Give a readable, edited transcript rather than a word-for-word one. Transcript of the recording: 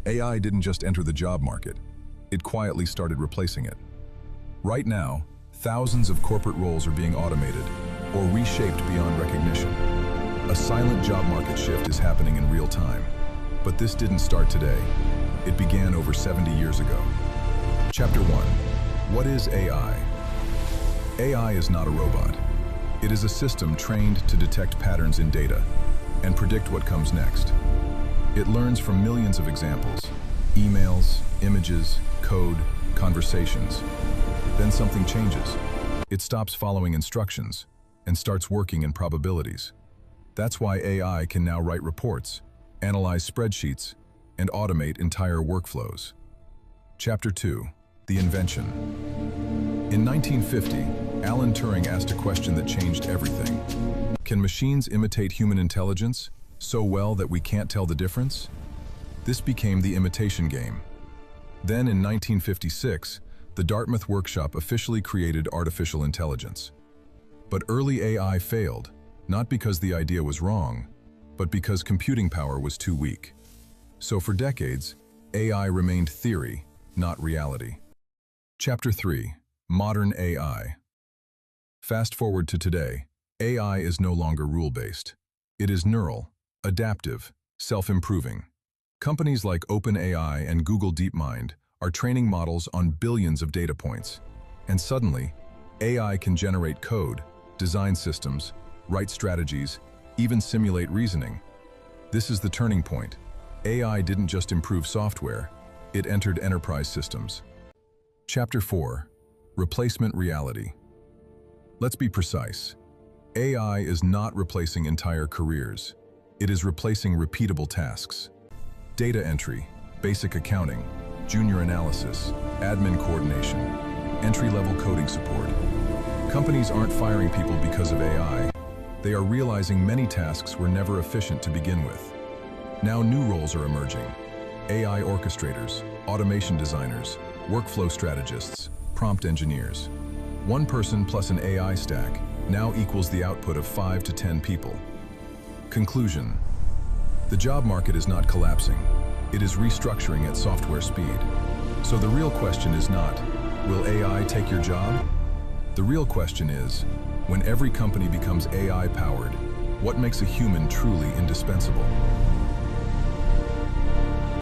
AI didn't just enter the job market, it quietly started replacing it. Right now, thousands of corporate roles are being automated or reshaped beyond recognition. A silent job market shift is happening in real time. But this didn't start today. It began over 70 years ago. Chapter 1. What is AI? AI is not a robot. It is a system trained to detect patterns in data and predict what comes next. It learns from millions of examples, emails, images, code, conversations. Then something changes. It stops following instructions and starts working in probabilities. That's why AI can now write reports, analyze spreadsheets, and automate entire workflows. Chapter 2. The invention. In 1950, Alan Turing asked a question that changed everything. Can machines imitate human intelligence so well that we can't tell the difference? This became the imitation game. Then in 1956, the Dartmouth workshop officially created artificial intelligence. But early AI failed, not because the idea was wrong, but because computing power was too weak. So for decades, AI remained theory, not reality. Chapter 3. Modern AI. Fast forward to today, AI is no longer rule-based. It is neural, adaptive, self-improving. Companies like OpenAI and Google DeepMind are training models on billions of data points. And suddenly, AI can generate code, design systems, write strategies, even simulate reasoning. This is the turning point. AI didn't just improve software, it entered enterprise systems. Chapter 4. Replacement reality. Let's be precise. AI is not replacing entire careers. It is replacing repeatable tasks. Data entry, basic accounting, junior analysis, admin coordination, entry-level coding support. Companies aren't firing people because of AI. They are realizing many tasks were never efficient to begin with. Now new roles are emerging. AI orchestrators, automation designers, workflow strategists, prompt engineers. One person plus an AI stack now equals the output of 5 to 10 people. Conclusion. The job market is not collapsing. It is restructuring at software speed. So the real question is not, will AI take your job? The real question is, when every company becomes AI-powered, what makes a human truly indispensable?